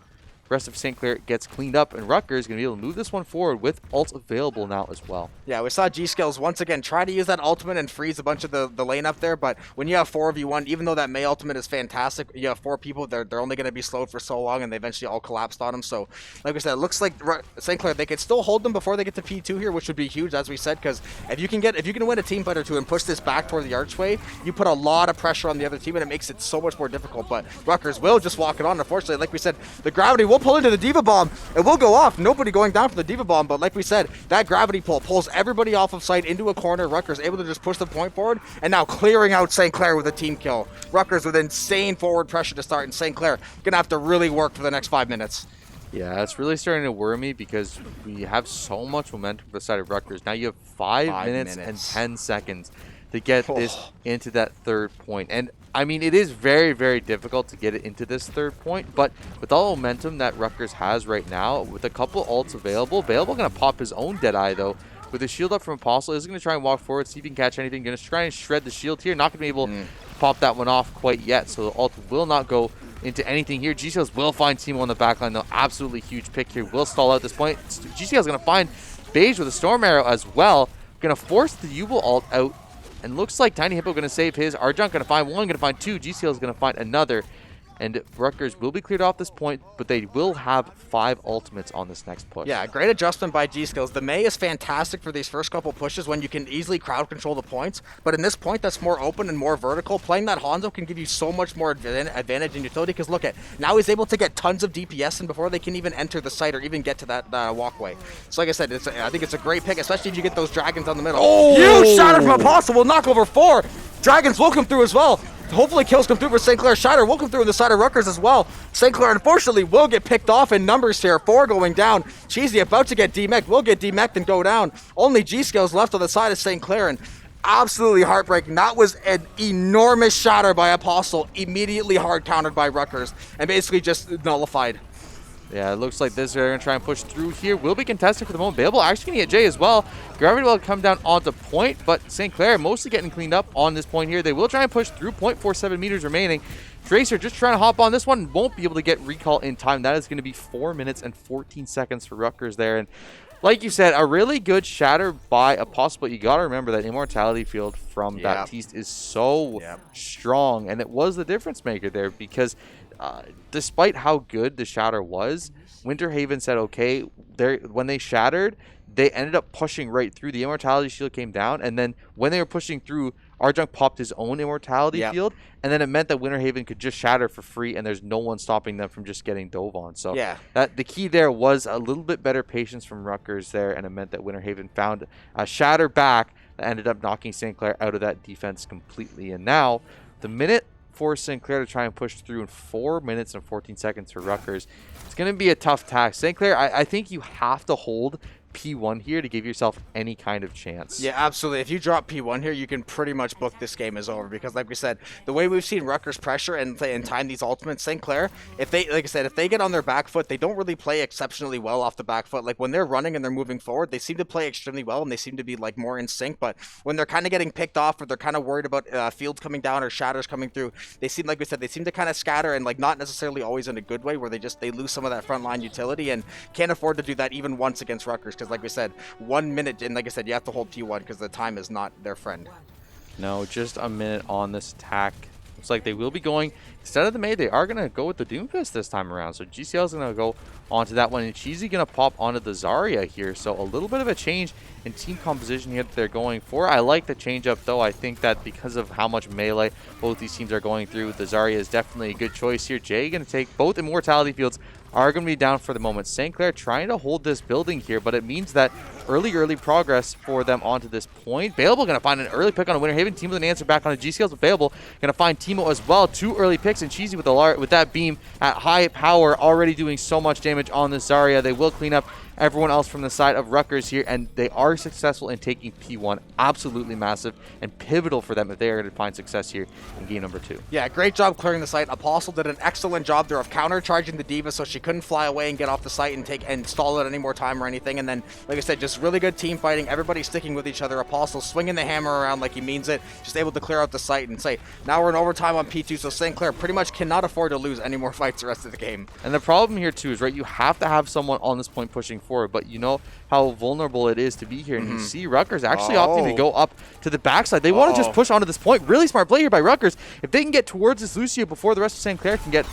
Rest of St. Clair gets cleaned up, and Rutgers is going to be able to move this one forward with ults available now as well. Yeah, we saw G-Skills once again try to use that ultimate and freeze a bunch of the lane up there, but when you have 4v1, even though that May ultimate is fantastic, you have 4 people, they're only going to be slowed for so long, and they eventually all collapsed on them. So, like we said, it looks like St. Clair, they could still hold them before they get to P2 here, which would be huge, as we said, because if you can win a team fight or two and push this back toward the archway, you put a lot of pressure on the other team, and it makes it so much more difficult. But Rutgers will just walk it on. Unfortunately, like we said, the gravity will pull into the Diva Bomb. It will go off. Nobody going down for the Diva Bomb, but like we said, that gravity pull pulls everybody off of site into a corner. Rutgers able to just push the point forward, and now clearing out St. Clair with a team kill. Rutgers with insane forward pressure to start, and St. Clair gonna have to really work for the next 5 minutes. Yeah, it's really starting to worry me because we have so much momentum for the side of Rutgers. Now you have 5 minutes and 10 seconds to get this into that 3rd point. And I mean, it is very, very difficult to get it into this 3rd point, but with all the momentum that Rutgers has right now, with a couple ults available, Bailable going to pop his own Deadeye, though. With his shield up from Apostle, is going to try and walk forward, see if he can catch anything. Going to try and shred the shield here. Not going to be able to pop that one off quite yet, so the ult will not go into anything here. GCLs will find Timo on the backline, though. Absolutely huge pick here. Will stall out this point. GCL is going to find Beige with a Storm Arrow as well. Going to force the Yubel ult out. And looks like Tiny Hippo going to save his. Arjunk going to find 1, going to find 2. GCL is going to find another. And Rutgers will be cleared off this point, but they will have 5 ultimates on this next push. Yeah, great adjustment by G-Skills. The May is fantastic for these first couple pushes when you can easily crowd control the points, but in this point that's more open and more vertical, playing that Hanzo can give you so much more advantage in utility, because look at, now he's able to get tons of DPS in before they can even enter the site or even get to that walkway. So like I said, I think it's a great pick, especially if you get those dragons on the middle. Huge shatter from Apostle will knock over 4. Dragons will come through as well. Hopefully kills come through for St. Clair. Shatter will come through on the side of Rutgers as well. St. Clair unfortunately will get picked off in numbers here. 4 going down. Cheesy about to get demeched. Will get demeched and go down. Only G-Skills left on the side of St. Clair, and absolutely heartbreaking. That was an enormous shatter by Apostle. Immediately hard countered by Rutgers and basically just nullified. Yeah, it looks like this. They're going to try and push through here. Will be contested for the moment. Bailable actually going to get J as well. Gravity will come down onto point, but St. Clair mostly getting cleaned up on this point here. They will try and push through. 0.47 meters remaining. Tracer just trying to hop on this one. Won't be able to get recall in time. That is going to be 4 minutes and 14 seconds for Rutgers there. And like you said, a really good shatter by Apostle, but you got to remember that immortality field from Baptiste is so strong, and it was the difference maker there, because despite how good the shatter was, Winter Haven said, okay, when they shattered, they ended up pushing right through. The immortality shield came down, and then when they were pushing through, Arjunk popped his own immortality field, and then it meant that Winter Haven could just shatter for free, and there's no one stopping them from just getting dove on. So the key there was a little bit better patience from Rutgers there, and it meant that Winter Haven found a shatter back that ended up knocking St. Clair out of that defense completely. And now the minute for St. Clair to try and push through in 4 minutes and 14 seconds for Rutgers, it's going to be a tough task. St. Clair, I think you have to hold P1 here to give yourself any kind of chance. Yeah, absolutely. If you drop P1 here, you can pretty much book this game as over, because like we said, the way we've seen Rutgers pressure and time these ultimates, St. Clair, if they, like I said, if they get on their back foot, they don't really play exceptionally well off the back foot. Like when they're running and they're moving forward, they seem to play extremely well and they seem to be like more in sync. But when they're kind of getting picked off or they're kind of worried about fields coming down or shatters coming through, they seem, like we said, they seem to kind of scatter, and like not necessarily always in a good way, where they lose some of that frontline utility and can't afford to do that even once against Rutgers, because like we said, 1 minute, and like I said, you have to hold P1 because the time is not their friend. No, just a minute on this attack. Looks like they will be going, instead of the May, they are going to go with the Doomfist this time around. So GCL is going to go onto that one, and Cheesy going to pop onto the Zarya here. So a little bit of a change in team composition here that they're going for. I like the change up though. I think that because of how much melee both these teams are going through, the Zarya is definitely a good choice here. Jay going to take both Immortality Fields, are going to be down for the moment. St. Clair trying to hold this building here, but it means that early progress for them onto this point. Bayable going to find an early pick on a Winter Haven. Team with an answer back on a G-Scales, but Bayable going to find Timo as well. 2 early picks, and Cheesy with that beam at high power already doing so much damage on the Zarya. They will clean up everyone else from the side of Rutgers here, and they are successful in taking P1. Absolutely massive and pivotal for them if they are going to find success here in game number 2. Yeah, great job clearing the site. Apostle did an excellent job there of counter-charging the D.Va so she couldn't fly away and get off the site and stall it any more time or anything. And then, like I said, just really good team fighting. Everybody sticking with each other. Apostle swinging the hammer around like he means it. Just able to clear out the site and say, now we're in overtime on P2, so St. Clair pretty much cannot afford to lose any more fights the rest of the game. And the problem here too is, right, you have to have someone on this point pushing forward, but you know how vulnerable it is to be here. And you see Rutgers actually opting to go up to the backside. They want to just push onto this point. Really smart play here by Rutgers. If they can get towards this Lucio before the rest of St. Clair can get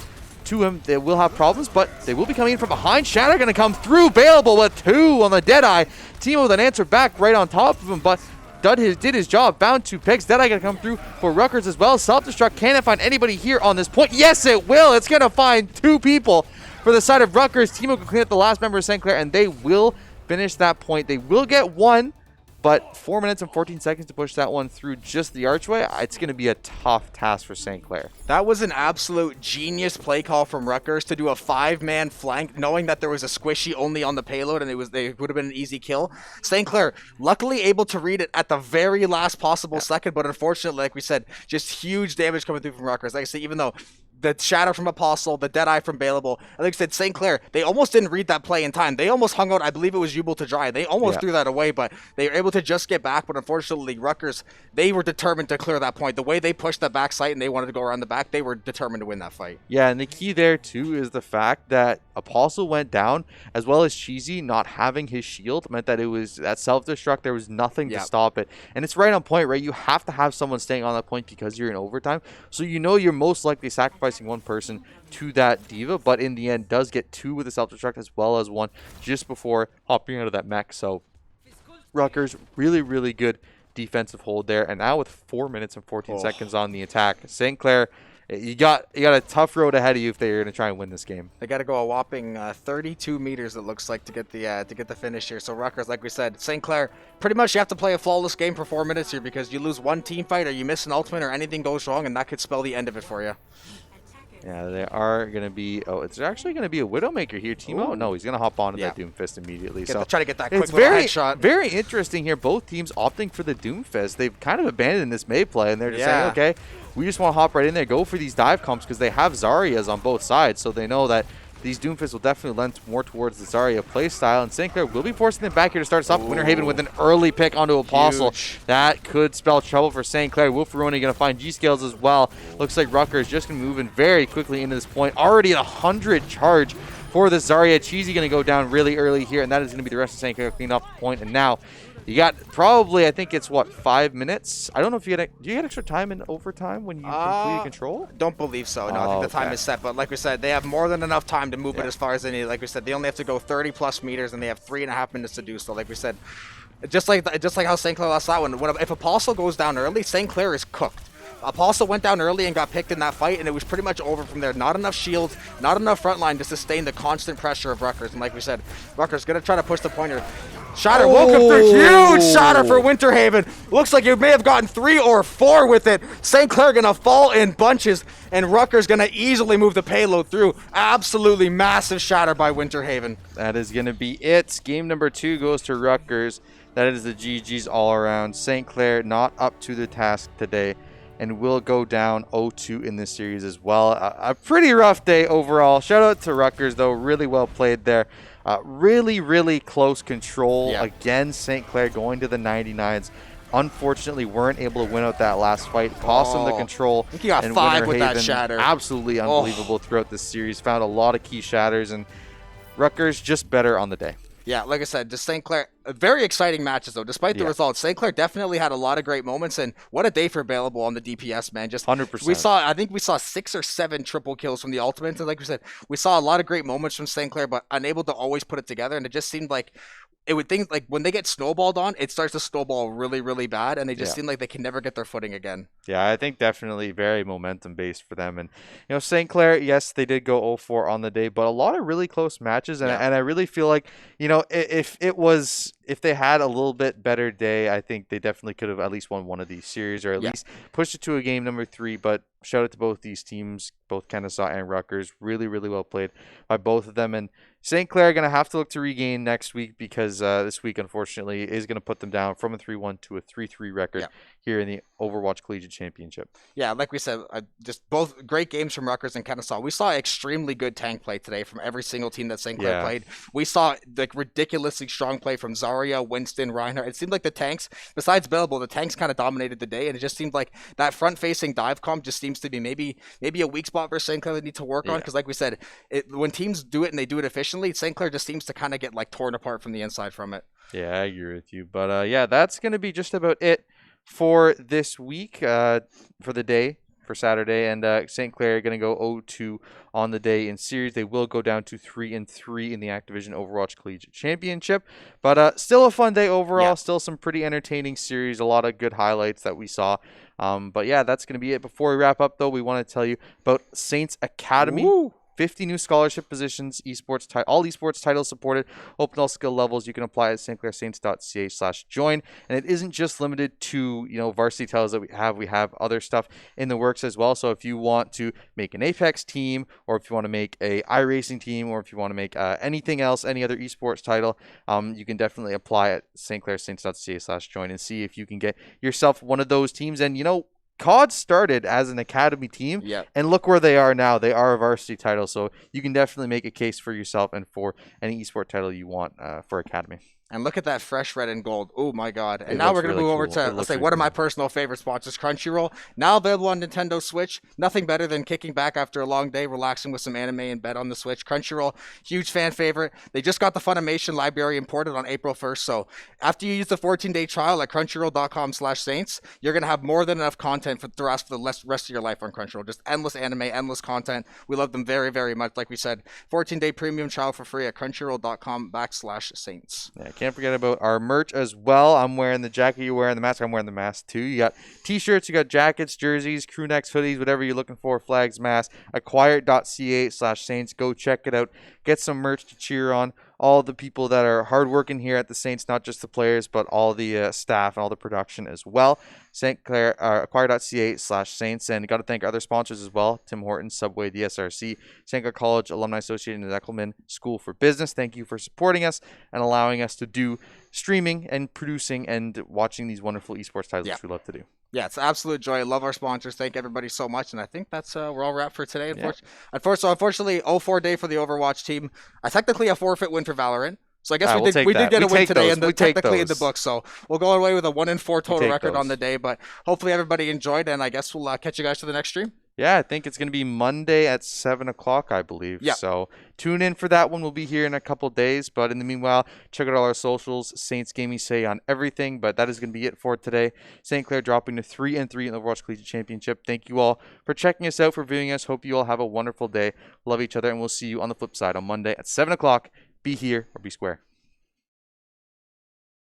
to him, they will have problems, but they will be coming in from behind. Shatter going to come through. Bayable with 2 on the Deadeye. Timo with an answer back right on top of him, but did his job. Bound 2 picks. Deadeye going to come through for Rutgers as well. Self-destruct. Can it find anybody here on this point? Yes, it will. It's going to find 2 people for the side of Rutgers. Timo can clean up the last member of St. Clair, and they will finish that point. They will get 1, but 4 minutes and 14 seconds to push that one through just the archway. It's going to be a tough task for St. Clair. That was an absolute genius play call from Rutgers to do a 5-man flank, knowing that there was a squishy only on the payload and it would have been an easy kill. St. Clair luckily able to read it at the very last possible second, but unfortunately, like we said, just huge damage coming through from Rutgers. Like I said, even though the Shatter from Apostle, the Deadeye from Bayable, and like I said, St. Clair, they almost didn't read that play in time. They almost hung out, I believe it was Jubal to dry. They almost threw that away, but they were able to just get back. But unfortunately, Rutgers, they were determined to clear that point. The way they pushed that back site and they wanted to go around the back, they were determined to win that fight. Yeah, and the key there too is the fact that Apostle went down, as well as Cheesy not having his shield meant that it was that self-destruct. There was nothing to stop it. And it's right on point, right? You have to have someone staying on that point because you're in overtime. So you know you're most likely sacrificing one person to that D.Va, but in the end does get 2 with the self-destruct as well as 1 just before hopping out of that mech. So Rutgers, really good defensive hold there. And now with 4 minutes and 14 seconds on the attack, St. Clair, you got a tough road ahead of you if they're going to try and win this game. They got to go a whopping 32 meters, it looks like, to get the finish here. So Rutgers, like we said, St. Clair, pretty much you have to play a flawless game for 4 minutes here, because you lose one team fight or you miss an ultimate or anything goes wrong, and that could spell the end of it for you. Yeah, they are going to be... Oh, it's actually going to be a Widowmaker here. Timo? No, he's going to hop onto that Doomfist immediately. So try to get that quick it's little headshot. Very interesting here. Both teams opting for the Doomfist. They've kind of abandoned this May play, and they're just saying, okay, we just want to hop right in there, go for these dive comps, because they have Zaryas on both sides, so they know that these Doomfists will definitely lend more towards the Zarya playstyle, and St. Clair will be forcing them back here to start us off. Winter Haven with an early pick onto Apostle. Huge. That could spell trouble for St. Clair. Wolferoni going to find G-Scales as well. Looks like Rutgers just going to move in very quickly into this point. Already at 100 charge for the Zarya. Cheesy going to go down really early here, and that is going to be the rest of St. Clair clean off the point. And now you got probably, I think it's, what, 5 minutes? I don't know if you get, do you get extra time in overtime when you complete control? Don't believe so. No, I think the time is set. But like we said, they have more than enough time to move it as far as they need. Like we said, they only have to go 30+ meters, and they have 3.5 minutes to do so. Like we said, just like how St. Clair lost that one. If Apostle goes down early, St. Clair is cooked. Apostle went down early and got picked in that fight, and it was pretty much over from there. Not enough shields, not enough front line to sustain the constant pressure of Rutgers. And like we said, Rutgers going to try to push the pointer. Shatter woke up for huge shatter for Winterhaven. Looks like you may have gotten 3 or 4 with it. St. Clair gonna fall in bunches, and Rutgers gonna easily move the payload through. Absolutely massive shatter by Winterhaven. That is gonna be it. Game number 2 goes to Rutgers. That is the GG's all around. St. Clair not up to the task today, and will go down 0-2 in this series as well. A pretty rough day overall. Shout out to Rutgers though, really well played there. Really close control. Again, St. Clair going to the 99s. Unfortunately, weren't able to win out that last fight. Cost them the control. I think he got and 5 with that Winterhaven, shatter. Absolutely unbelievable throughout this series. Found a lot of key shatters, and Rutgers just better on the day. Yeah, like I said, just St. Clair, very exciting matches though. Despite the results, St. Clair definitely had a lot of great moments, and what a day for available on the DPS, man. Just 100%. I think we saw 6 or 7 triple kills from the ultimates, and like we said, we saw a lot of great moments from St. Clair, but unable to always put it together. And it just seemed like like when they get snowballed on, it starts to snowball really bad, and they just seem like they can never get their footing again. Yeah, I think definitely very momentum based for them. And St. Clair, yes, they did go 0-4 on the day, but a lot of really close matches, and I really feel like if they had a little bit better day, I think they definitely could have at least won one of these series, or at least pushed it to a game number 3. But shout out to both these teams, both Kennesaw and Rutgers. Really well played by both of them. And St. Clair are going to have to look to regain next week, because this week, unfortunately, is going to put them down from a 3-1 to a 3-3 record here in the Overwatch Collegiate Championship. Yeah, like we said, just both great games from Rutgers and Kennesaw. We saw extremely good tank play today from every single team that St. Clair played. We saw like ridiculously strong play from Zarya, Winston, Reinhardt. It seemed like the tanks, besides Bellable, the tanks kind of dominated the day, and it just seemed like that front-facing dive comp just seems to be maybe a weak spot for St. Clair they need to work on, because like we said, when teams do it and they do it efficiently, St. Clair just seems to kind of get like torn apart from the inside from it. Yeah, I agree with you. But that's going to be just about it for this week, for the day, for Saturday. And St. Clair are going to go 0-2 on the day in series. They will go down to 3-3 in the Activision Overwatch Collegiate Championship. But still a fun day overall. Still some pretty entertaining series. A lot of good highlights that we saw. But yeah, that's going to be it. Before we wrap up, though, we want to tell you about Saints Academy. Woo! 50 new scholarship positions, all esports titles supported, open all skill levels. You can apply at stclairsaints.ca/join. And it isn't just limited to, varsity titles that we have. We have other stuff in the works as well. So if you want to make an Apex team, or if you want to make a iRacing team, or if you want to make anything else, any other esports title, you can definitely apply at stclairsaints.ca/join and see if you can get yourself one of those teams. And, COD started as an academy team, and look where they are now. They are a varsity title, so you can definitely make a case for yourself and for any esport title you want for academy. And look at that fresh red and gold. Oh, my God. And now we're going to move over to, let's say, one of my personal favorite sponsors, Crunchyroll. Now available on Nintendo Switch. Nothing better than kicking back after a long day, relaxing with some anime in bed on the Switch. Crunchyroll, huge fan favorite. They just got the Funimation library imported on April 1st. So after you use the 14-day trial at crunchyroll.com/saints, you're going to have more than enough content for the rest of your life on Crunchyroll. Just endless anime, endless content. We love them very much. Like we said, 14-day premium trial for free at crunchyroll.com/saints. Yeah. Can't forget about our merch as well. I'm wearing the jacket, you're wearing the mask, I'm wearing the mask too. You got t-shirts, you got jackets, jerseys, crew necks, hoodies, whatever you're looking for, flags, masks. Acquired.ca/Saints. Go check it out. Get some merch to cheer on all the people that are hardworking here at the Saints, not just the players, but all the staff and all the production as well. St. Clair, acquire.ca/Saints. And got to thank other sponsors as well: Tim Hortons, Subway, the SRC, St. Clair College Alumni Association, and the Echelman School for Business. Thank you for supporting us and allowing us to do streaming and producing and watching these wonderful esports titles, which we love to do. Yeah, it's an absolute joy. I love our sponsors. Thank everybody so much. And I think that's we're all wrapped for today. Unfortunately, 0-4 day for the Overwatch team. Technically a forfeit win for Valorant. So I guess we did get a win today, and technically in the book. So we'll go away with a 1-4 total record on the day. But hopefully everybody enjoyed, and I guess we'll catch you guys for the next stream. Yeah, I think it's going to be Monday at 7 o'clock, I believe. Yeah. So tune in for that one. We'll be here in a couple days. But in the meanwhile, check out all our socials. Saints Gaming Say on everything. But that is going to be it for today. St. Clair dropping to 3-3 in the Overwatch Collegiate Championship. Thank you all for checking us out, for viewing us. Hope you all have a wonderful day. Love each other. And we'll see you on the flip side on Monday at 7 o'clock. Be here or be square.